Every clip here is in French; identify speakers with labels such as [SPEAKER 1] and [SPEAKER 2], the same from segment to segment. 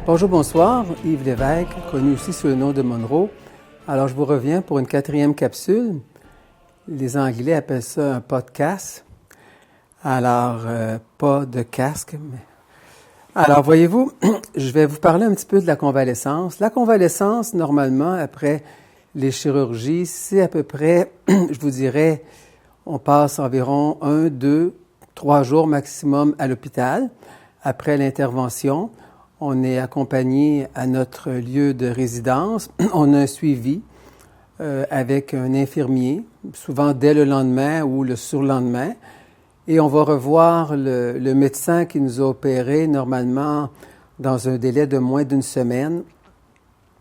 [SPEAKER 1] Bonjour, bonsoir, Yves Lévesque, connu aussi sous le nom de Monroe. Alors, je vous reviens pour une 4e capsule. Les Anglais appellent ça un podcast. Alors, pas de casque. Alors, voyez-vous, je vais vous parler un petit peu de la convalescence. La convalescence, normalement, après les chirurgies, c'est à peu près, je vous dirais, on passe environ 1, 2, 3 jours maximum à l'hôpital après l'intervention. On est accompagné à notre lieu de résidence. On a un suivi avec un infirmier, souvent dès le lendemain ou le surlendemain. Et on va revoir le médecin qui nous a opérés normalement dans un délai de moins d'une semaine.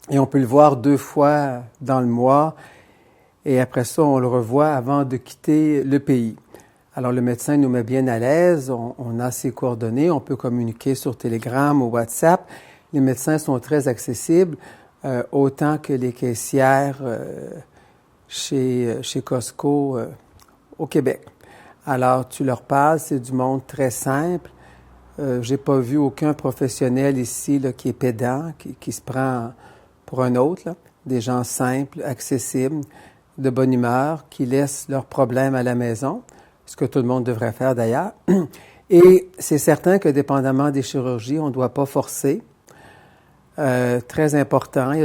[SPEAKER 1] Et on peut le voir 2 fois dans le mois. Et après ça, on le revoit avant de quitter le pays. Alors, le médecin nous met bien à l'aise, on a ses coordonnées, on peut communiquer sur Telegram ou WhatsApp. Les médecins sont très accessibles, autant que les caissières chez Costco au Québec. Alors, tu leur parles, c'est du monde très simple. J'ai pas vu aucun professionnel ici là, qui est pédant, qui se prend pour un autre. Là. Des gens simples, accessibles, de bonne humeur, qui laissent leurs problèmes à la maison. Ce que tout le monde devrait faire d'ailleurs. Et c'est certain que dépendamment des chirurgies, on ne doit pas forcer. Très important, il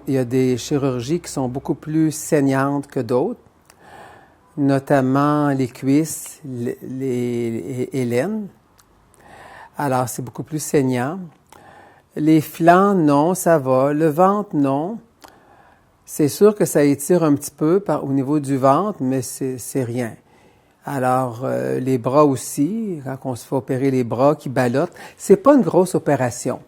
[SPEAKER 1] y a des chirurgies qui sont beaucoup plus saignantes que d'autres, notamment les cuisses, les l'aine. Alors, c'est beaucoup plus saignant. Les flancs, non, ça va. Le ventre, non. C'est sûr que ça étire un petit peu au niveau du ventre, mais c'est rien. Alors, les bras aussi, quand on se fait opérer les bras qui ballottent, c'est pas une grosse opération.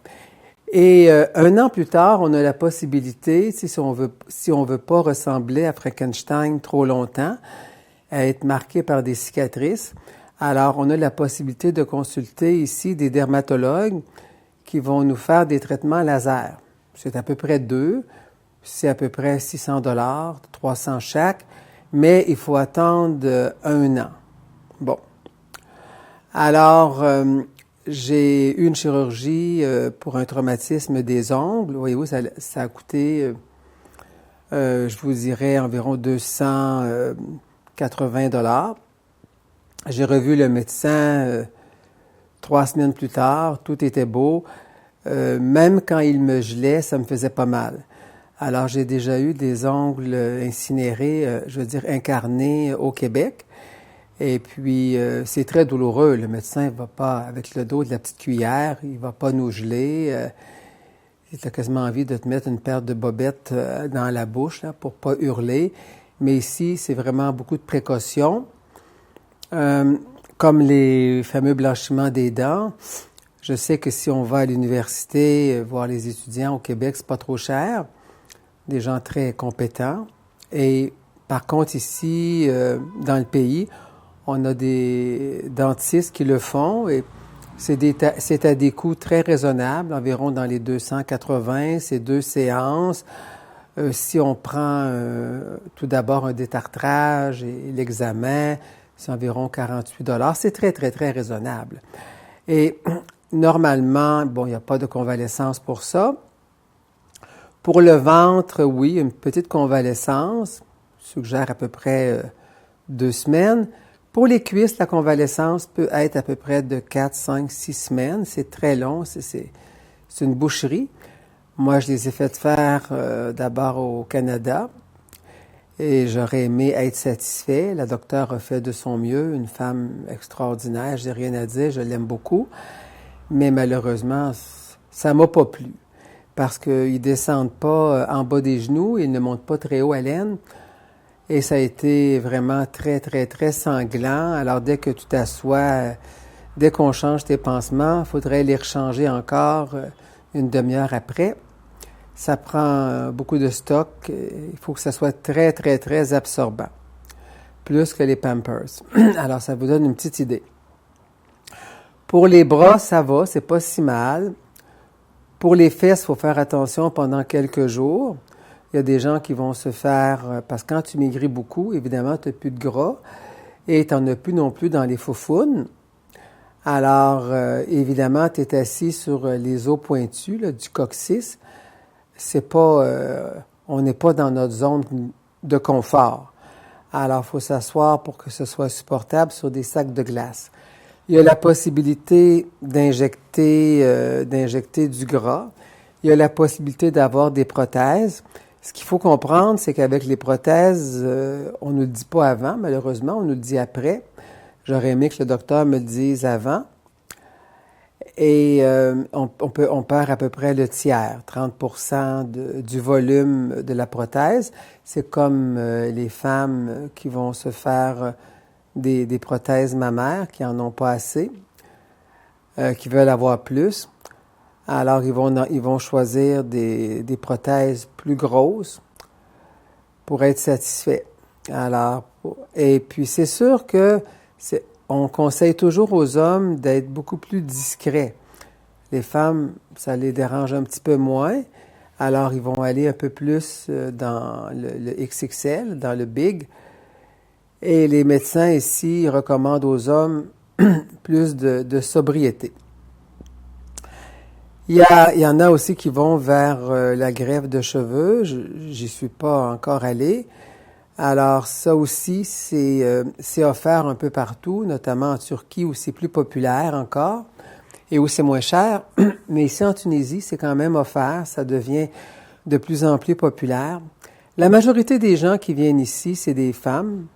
[SPEAKER 1] Et 1 an plus tard, on a la possibilité, si on veut pas ressembler à Frankenstein trop longtemps, à être marqué par des cicatrices, alors on a la possibilité de consulter ici des dermatologues qui vont nous faire des traitements laser. C'est à peu près 2, c'est à peu près $600, 300 chaque. Mais il faut attendre 1 an. Bon. Alors, j'ai eu une chirurgie pour un traumatisme des ongles. Voyez-vous, ça a coûté, je vous dirais, environ $280. J'ai revu le médecin 3 semaines plus tard. Tout était beau. Même quand il me gelait, ça me faisait pas mal. Alors, j'ai déjà eu des ongles incinérés, incarnés au Québec. Et puis, c'est très douloureux. Le médecin ne va pas, avec le dos de la petite cuillère, il ne va pas nous geler. Il a quasiment envie de te mettre une paire de bobettes dans la bouche là, pour ne pas hurler. Mais ici, c'est vraiment beaucoup de précautions. Comme les fameux blanchiments des dents, je sais que si on va à l'université voir les étudiants au Québec, c'est pas trop cher. Des gens très compétents. Et par contre, ici, dans le pays, on a des dentistes qui le font et c'est à des coûts très raisonnables, environ dans les 280, c'est 2 séances. Si on prend tout d'abord un détartrage et l'examen, c'est environ $48. C'est très, très, très raisonnable. Et normalement, bon, il n'y a pas de convalescence pour ça. Pour le ventre, oui, une petite convalescence, suggère à peu près 2 semaines. Pour les cuisses, la convalescence peut être à peu près de 4, 5, 6 semaines. C'est très long, c'est une boucherie. Moi, je les ai fait faire d'abord au Canada. et j'aurais aimé être satisfait. La docteure a fait de son mieux, une femme extraordinaire, j'ai rien à dire, je l'aime beaucoup, mais malheureusement, ça m'a pas plu parce qu'ils descendent pas en bas des genoux, ils ne montent pas très haut à l'aine. Et ça a été vraiment très, très, très sanglant. Alors, dès que tu t'assois, dès qu'on change tes pansements, il faudrait les rechanger encore une demi-heure après. Ça prend beaucoup de stock. Il faut que ça soit très, très, très absorbant. Plus que les Pampers. Alors, ça vous donne une petite idée. Pour les bras, ça va, c'est pas si mal. Pour les fesses, il faut faire attention pendant quelques jours. Il y a des gens qui vont se faire, parce que quand tu maigris beaucoup, évidemment, tu n'as plus de gras et tu n'en as plus non plus dans les faufounes. Alors, évidemment, tu es assis sur les os pointus là, du coccyx. C'est pas, on n'est pas dans notre zone de confort. Alors, il faut s'asseoir pour que ce soit supportable sur des sacs de glace. Il y a la possibilité d'injecter du gras. Il y a la possibilité d'avoir des prothèses. Ce qu'il faut comprendre, c'est qu'avec les prothèses, on ne le dit pas avant, malheureusement, on nous le dit après. J'aurais aimé que le docteur me le dise avant. Et on perd à peu près le tiers, 30% du volume de la prothèse. C'est comme les femmes qui vont se faire des prothèses mammaires, qui n'en ont pas assez, qui veulent avoir plus. Alors, ils vont choisir des prothèses plus grosses pour être satisfaits. Alors, et puis c'est sûr que on conseille toujours aux hommes d'être beaucoup plus discrets. Les femmes, ça les dérange un petit peu moins. Alors, ils vont aller un peu plus dans le XXL, dans le big. Et les médecins ici recommandent aux hommes plus de sobriété. Il y en a aussi qui vont vers la greffe de cheveux. J'y suis pas encore allé. Alors ça aussi, c'est offert un peu partout, notamment en Turquie où c'est plus populaire encore et où c'est moins cher. Mais ici en Tunisie, c'est quand même offert. Ça devient de plus en plus populaire. La majorité des gens qui viennent ici, c'est des femmes.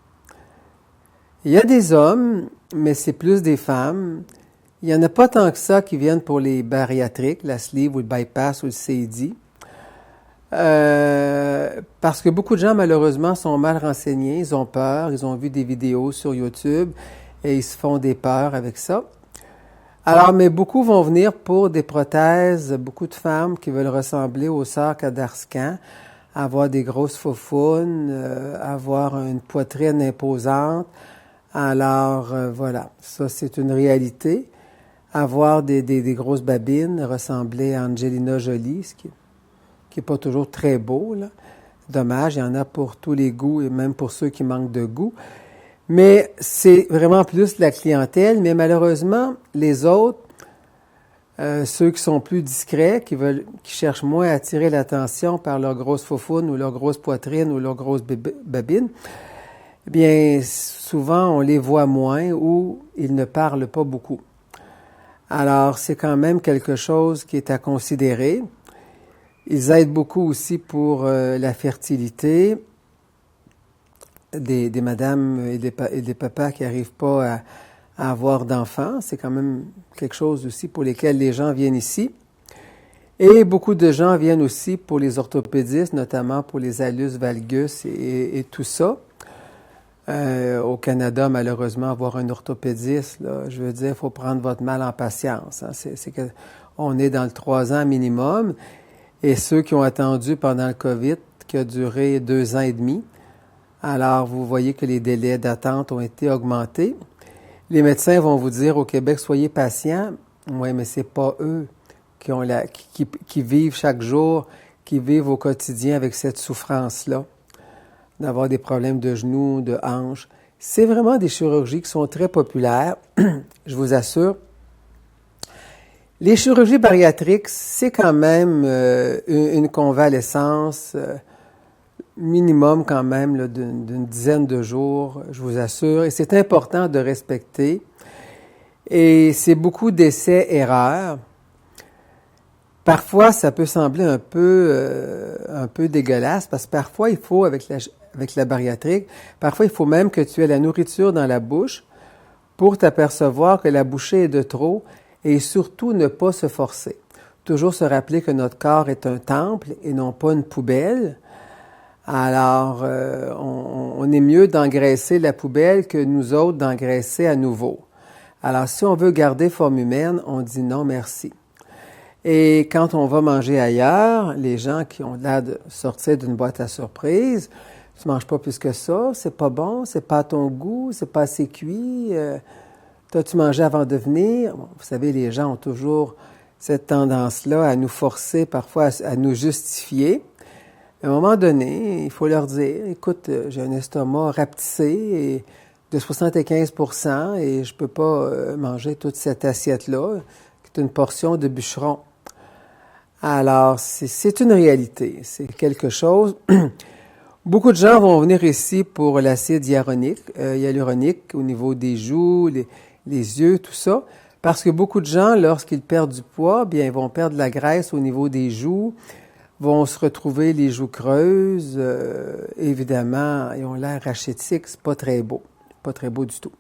[SPEAKER 1] Il y a des hommes, mais c'est plus des femmes. Il n'y en a pas tant que ça qui viennent pour les bariatriques, la sleeve ou le bypass ou le CED. Parce que beaucoup de gens, malheureusement, sont mal renseignés, ils ont peur, ils ont vu des vidéos sur YouTube et ils se font des peurs avec ça. Alors, mais beaucoup vont venir pour des prothèses, beaucoup de femmes qui veulent ressembler aux sœurs Kadarskan, avoir des grosses faufounes, avoir une poitrine imposante. Alors, voilà, ça c'est une réalité. Avoir des grosses babines, ressembler à Angelina Jolie, ce qui est pas toujours très beau, là. Dommage, il y en a pour tous les goûts et même pour ceux qui manquent de goût. Mais c'est vraiment plus la clientèle, mais malheureusement, les autres, ceux qui sont plus discrets, qui cherchent moins à attirer l'attention par leur grosse faufoune ou leur grosse poitrine ou leur grosse babine, eh bien, souvent, on les voit moins ou ils ne parlent pas beaucoup. Alors, c'est quand même quelque chose qui est à considérer. Ils aident beaucoup aussi pour la fertilité des madames et des papas qui n'arrivent pas à avoir d'enfants. C'est quand même quelque chose aussi pour lesquels les gens viennent ici. Et beaucoup de gens viennent aussi pour les orthopédistes, notamment pour les allus valgus et tout ça. Au Canada, malheureusement, avoir un orthopédiste, là, je veux dire, il faut prendre votre mal en patience. Hein. On est dans le 3 ans minimum. Et ceux qui ont attendu pendant le COVID, qui a duré 2 ans et demi, alors vous voyez que les délais d'attente ont été augmentés. Les médecins vont vous dire au Québec, soyez patients. Oui, mais c'est pas eux qui vivent chaque jour, qui vivent au quotidien avec cette souffrance-là, d'avoir des problèmes de genoux, de hanches. C'est vraiment des chirurgies qui sont très populaires, je vous assure. Les chirurgies bariatriques, c'est quand même une convalescence minimum quand même là, d'une dizaine de jours, je vous assure. Et c'est important de respecter. Et c'est beaucoup d'essais-erreurs. Parfois, ça peut sembler un peu dégueulasse parce que parfois, il faut, avec avec la bariatrique. Parfois, il faut même que tu aies la nourriture dans la bouche pour t'apercevoir que la bouchée est de trop et surtout ne pas se forcer. Toujours se rappeler que notre corps est un temple et non pas une poubelle. Alors, on est mieux d'engraisser la poubelle que nous autres d'engraisser à nouveau. Alors, si on veut garder forme humaine, on dit non merci. Et quand on va manger ailleurs, les gens qui ont l'air de sortir d'une boîte à surprise, tu manges pas plus que ça, c'est pas bon, c'est pas à ton goût, c'est pas assez cuit, t'as-tu mangé avant de venir? Bon, vous savez, les gens ont toujours cette tendance-là à nous forcer parfois à nous justifier. À un moment donné, il faut leur dire, écoute, j'ai un estomac rapetissé de 75% et je peux pas manger toute cette assiette-là, qui est une portion de bûcheron. Alors, c'est une réalité, c'est quelque chose. Beaucoup de gens vont venir ici pour l'acide hyaluronique au niveau des joues, les yeux, tout ça, parce que beaucoup de gens, lorsqu'ils perdent du poids, bien, ils vont perdre de la graisse au niveau des joues, vont se retrouver les joues creuses, évidemment, ils ont l'air rachitiques, c'est pas très beau du tout.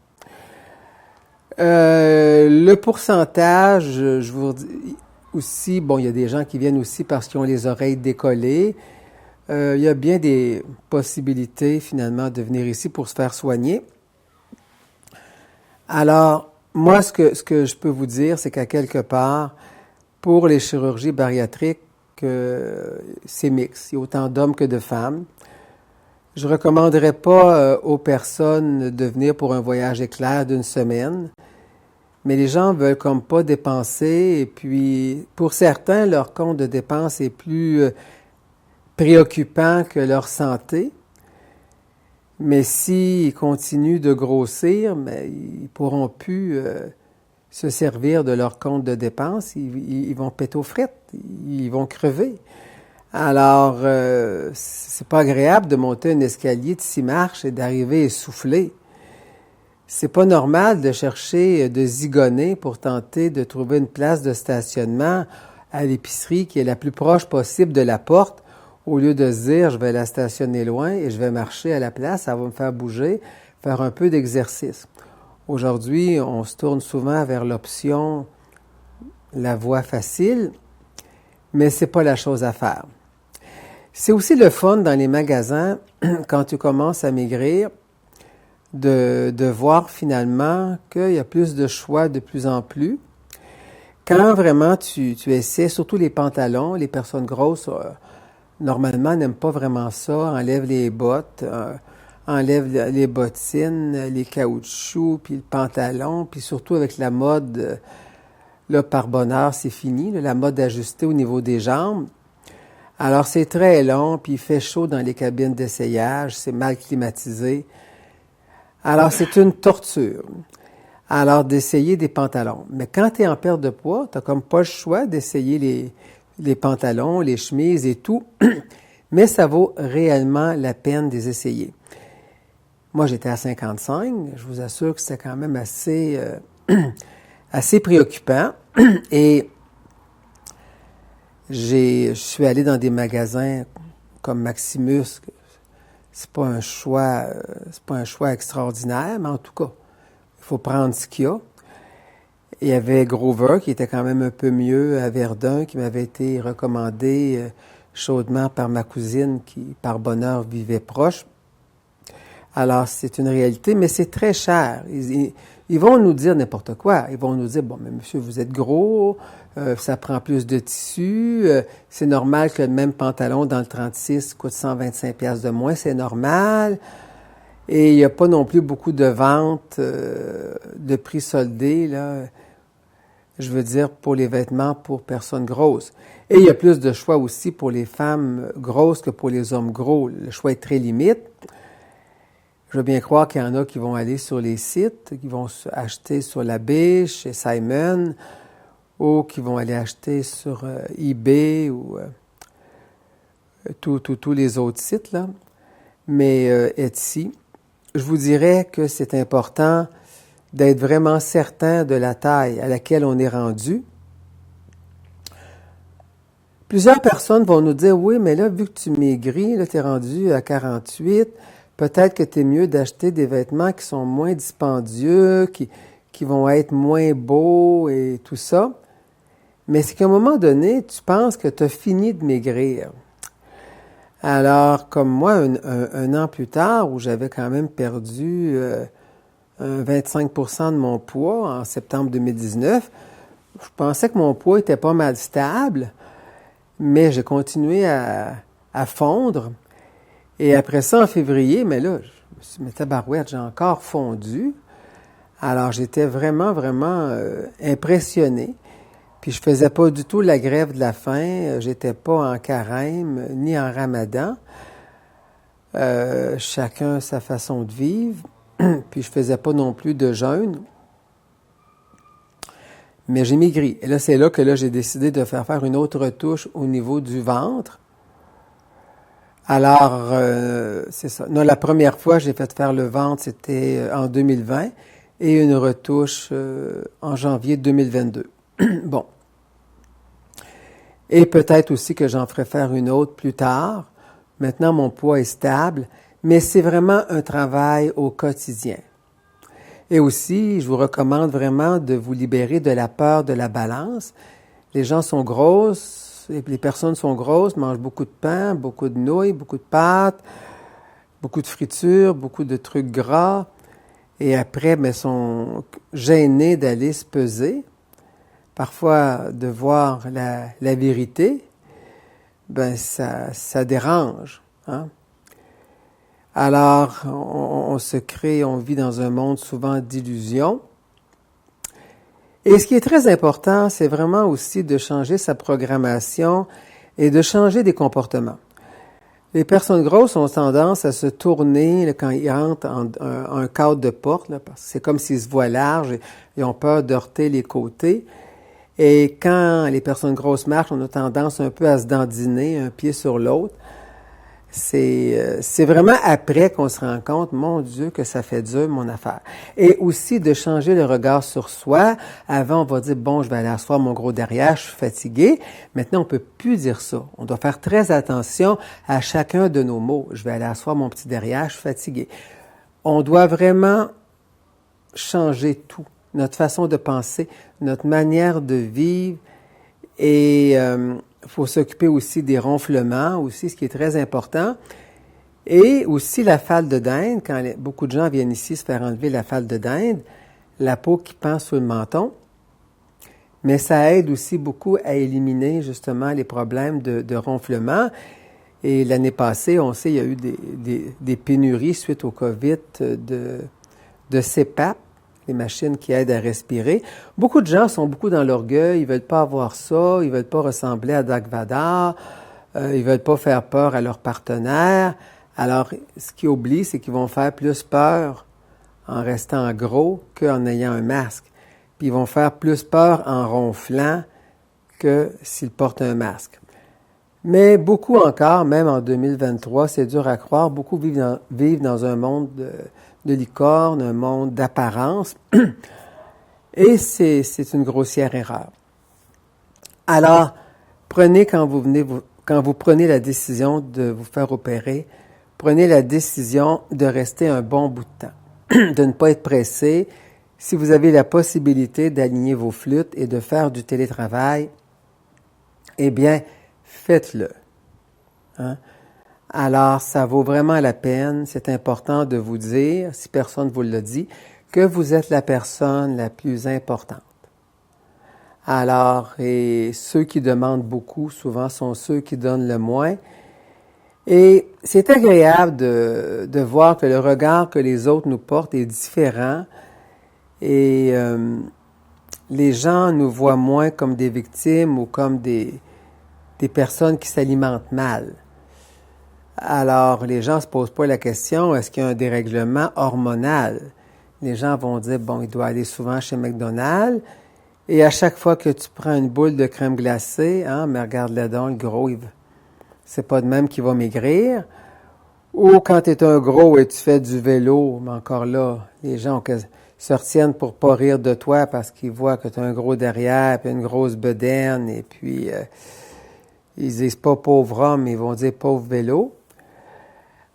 [SPEAKER 1] Le pourcentage, je vous dis aussi, bon, il y a des gens qui viennent aussi parce qu'ils ont les oreilles décollées. Il y a bien des possibilités, finalement, de venir ici pour se faire soigner. Alors, moi, ce que je peux vous dire, c'est qu'à quelque part, pour les chirurgies bariatriques, c'est mixte. Il y a autant d'hommes que de femmes. Je ne recommanderais pas aux personnes de venir pour un voyage éclair d'une semaine, mais les gens veulent comme pas dépenser, et puis pour certains, leur compte de dépenses est plus préoccupant que leur santé. Mais s'ils continuent de grossir, mais ils pourront plus se servir de leur compte de dépenses. Ils vont péter aux frettes, ils vont crever. Alors, c'est pas agréable de monter un escalier de 6 marches et d'arriver essoufflé. C'est pas normal de chercher, de zigonner pour tenter de trouver une place de stationnement à l'épicerie qui est la plus proche possible de la porte, au lieu de se dire, je vais la stationner loin et je vais marcher à la place, ça va me faire bouger, faire un peu d'exercice. Aujourd'hui, on se tourne souvent vers l'option, la voie facile, mais c'est pas la chose à faire. C'est aussi le fun dans les magasins, quand tu commences à maigrir, de voir finalement qu'il y a plus de choix de plus en plus. Quand vraiment tu essaies, surtout les pantalons, les personnes grosses, normalement n'aiment pas vraiment ça, enlèvent les bottes, enlèvent les bottines, les caoutchoucs, puis le pantalon, puis surtout avec la mode, là par bonheur c'est fini, la mode ajustée au niveau des jambes. Alors c'est très long, puis il fait chaud dans les cabines d'essayage, c'est mal climatisé. Alors, c'est une torture. Alors, d'essayer des pantalons. Mais quand tu es en perte de poids, tu n'as comme pas le choix d'essayer les pantalons, les chemises et tout. Mais ça vaut réellement la peine de les essayer. Moi, j'étais à 55. Je vous assure que c'était quand même assez préoccupant. Et je suis allé dans des magasins comme Maximus. C'est pas un choix extraordinaire, mais en tout cas, il faut prendre ce qu'il y a. Il y avait Grover, qui était quand même un peu mieux à Verdun, qui m'avait été recommandé chaudement par ma cousine, qui, par bonheur, vivait proche. Alors, c'est une réalité, mais c'est très cher. Ils vont nous dire n'importe quoi. Ils vont nous dire, bon, mais monsieur, vous êtes gros, ça prend plus de tissu, c'est normal que le même pantalon dans le 36 coûte 125$ de moins, c'est normal. Et il n'y a pas non plus beaucoup de ventes de prix soldés, là, je veux dire, pour les vêtements pour personnes grosses. Et il y a plus de choix aussi pour les femmes grosses que pour les hommes gros. Le choix est très limite. Je veux bien croire qu'il y en a qui vont aller sur les sites, qui vont acheter sur la Biche, chez Simon, ou qui vont aller acheter sur eBay ou tous les autres sites, là. Mais Etsy, je vous dirais que c'est important d'être vraiment certain de la taille à laquelle on est rendu. Plusieurs personnes vont nous dire, oui, mais là, vu que tu maigris, là, tu es rendu à 48, peut-être que tu es mieux d'acheter des vêtements qui sont moins dispendieux, qui vont être moins beaux et tout ça. Mais c'est qu'à un moment donné, tu penses que tu as fini de maigrir. Alors, comme moi, un an plus tard, où j'avais quand même perdu 25% de mon poids en septembre 2019, je pensais que mon poids était pas mal stable, mais j'ai continué à fondre. Et après ça, en février, mais là, je me suis dit, mais tabarouette, j'ai encore fondu. Alors, j'étais vraiment, vraiment impressionné. Puis, je faisais pas du tout la grève de la faim. J'étais pas en carême, ni en ramadan. Chacun sa façon de vivre. Puis, je faisais pas non plus de jeûne. Mais j'ai maigri. Et là, c'est là que j'ai décidé de faire une autre retouche au niveau du ventre. Alors, c'est ça. Non, la première fois que j'ai fait faire le ventre, c'était en 2020 et une retouche en janvier 2022. Bon. Et peut-être aussi que j'en ferai faire une autre plus tard. Maintenant, mon poids est stable, mais c'est vraiment un travail au quotidien. Et aussi, je vous recommande vraiment de vous libérer de la peur de la balance. Les gens sont grosses, les personnes sont grosses, mangent beaucoup de pain, beaucoup de nouilles, beaucoup de pâtes, beaucoup de fritures, beaucoup de trucs gras. Et après, mais sont gênés d'aller se peser. Parfois, de voir la vérité, ben ça dérange. Hein? Alors, on se crée, on vit dans un monde souvent d'illusions. Et ce qui est très important, c'est vraiment aussi de changer sa programmation et de changer des comportements. Les personnes grosses ont tendance à se tourner là, quand ils entrent en un cadre de porte, là, parce que c'est comme s'ils se voient large et ils ont peur de heurter les côtés. Et quand les personnes grosses marchent, on a tendance un peu à se dandiner un pied sur l'autre. C'est vraiment après qu'on se rend compte, mon Dieu, que ça fait dur, mon affaire. Et aussi de changer le regard sur soi. Avant, on va dire, bon, je vais aller asseoir mon gros derrière, je suis fatigué. Maintenant, on peut plus dire ça. On doit faire très attention à chacun de nos mots. Je vais aller asseoir mon petit derrière, je suis fatigué. On doit vraiment changer tout. Notre façon de penser, notre manière de vivre. Et il faut s'occuper aussi des ronflements, aussi, ce qui est très important. Et aussi la falde de dinde, quand beaucoup de gens viennent ici se faire enlever la falde de dinde, la peau qui pend sur le menton. Mais ça aide aussi beaucoup à éliminer justement les problèmes de ronflement. Et l'année passée, on sait, il y a eu des pénuries suite au COVID de CPAP, les machines qui aident à respirer. Beaucoup de gens sont beaucoup dans l'orgueil, ils veulent pas avoir ça, ils veulent pas ressembler à Dark Vador, ils veulent pas faire peur à leur partenaire. Alors, ce qu'ils oublient, c'est qu'ils vont faire plus peur en restant gros qu'en ayant un masque. Puis ils vont faire plus peur en ronflant que s'ils portent un masque. Mais beaucoup encore, même en 2023, c'est dur à croire, beaucoup vivent dans un monde de licorne, un monde d'apparence. Et c'est une grossière erreur. Alors, quand vous prenez la décision de vous faire opérer, prenez la décision de rester un bon bout de temps, de ne pas être pressé. Si vous avez la possibilité d'aligner vos flûtes et de faire du télétravail, eh bien, faites-le. Hein? Alors, ça vaut vraiment la peine. C'est important de vous dire, si personne ne vous l'a dit, que vous êtes la personne la plus importante. Alors, et ceux qui demandent beaucoup, souvent, sont ceux qui donnent le moins. Et c'est agréable de voir que le regard que les autres nous portent est différent. Et les gens nous voient moins comme des victimes ou comme des personnes qui s'alimentent mal. Alors, les gens ne se posent pas la question, est-ce qu'il y a un dérèglement hormonal? Les gens vont dire, bon, il doit aller souvent chez McDonald's, et à chaque fois que tu prends une boule de crème glacée, hein, mais regarde-le donc, le gros, c'est pas de même qu'il va maigrir. Ou quand tu es un gros et tu fais du vélo, mais encore là, les gens se retiennent pour pas rire de toi parce qu'ils voient que tu as un gros derrière, puis une grosse bedaine, et puis Ils disent pas pauvre homme, ils vont dire pauvre vélo.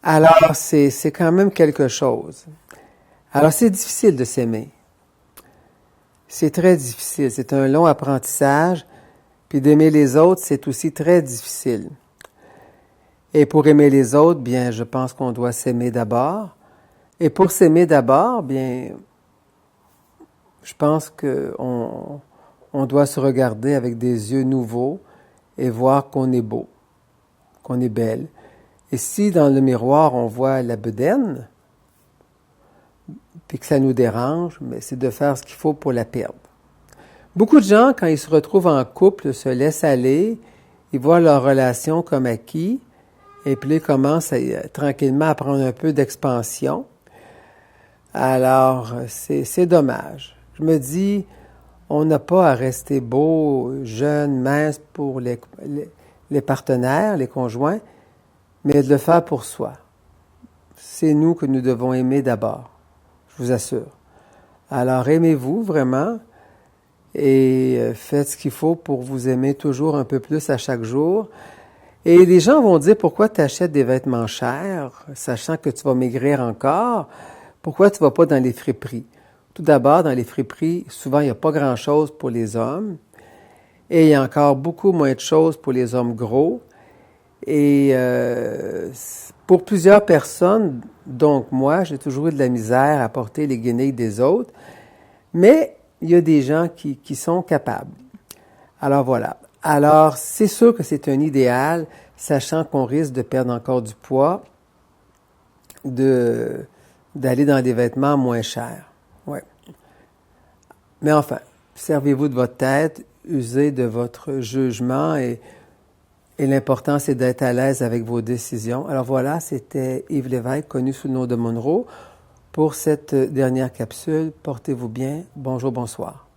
[SPEAKER 1] Alors, c'est quand même quelque chose. Alors, c'est difficile de s'aimer. C'est très difficile. C'est un long apprentissage. Puis d'aimer les autres, c'est aussi très difficile. Et pour aimer les autres, bien, je pense qu'on doit s'aimer d'abord. Et pour s'aimer d'abord, bien, je pense qu'on doit se regarder avec des yeux nouveaux et voir qu'on est beau, qu'on est belle. Et si dans le miroir, on voit la bedaine, puis que ça nous dérange, mais c'est de faire ce qu'il faut pour la perdre. Beaucoup de gens, quand ils se retrouvent en couple, se laissent aller, ils voient leur relation comme acquis, et puis ils commencent tranquillement à prendre un peu d'expansion. Alors, c'est dommage. Je me dis, on n'a pas à rester beau, jeune, mince pour les partenaires, les conjoints, mais de le faire pour soi. C'est nous que nous devons aimer d'abord, je vous assure. Alors, aimez-vous vraiment et faites ce qu'il faut pour vous aimer toujours un peu plus à chaque jour. Et les gens vont dire, pourquoi tu achètes des vêtements chers, sachant que tu vas maigrir encore? Pourquoi tu ne vas pas dans les friperies? Tout d'abord, dans les friperies, souvent, il n'y a pas grand-chose pour les hommes. Et il y a encore beaucoup moins de choses pour les hommes gros. Et pour plusieurs personnes, donc moi, j'ai toujours eu de la misère à porter les guenilles des autres. Mais il y a des gens qui sont capables. Alors voilà. Alors, c'est sûr que c'est un idéal, sachant qu'on risque de perdre encore du poids, d'aller dans des vêtements moins chers. Ouais. Mais enfin, servez-vous de votre tête, usez de votre jugement et l'important, c'est d'être à l'aise avec vos décisions. Alors voilà, c'était Yves Lévesque, connu sous le nom de Monroe, pour cette dernière capsule. Portez-vous bien. Bonjour, bonsoir.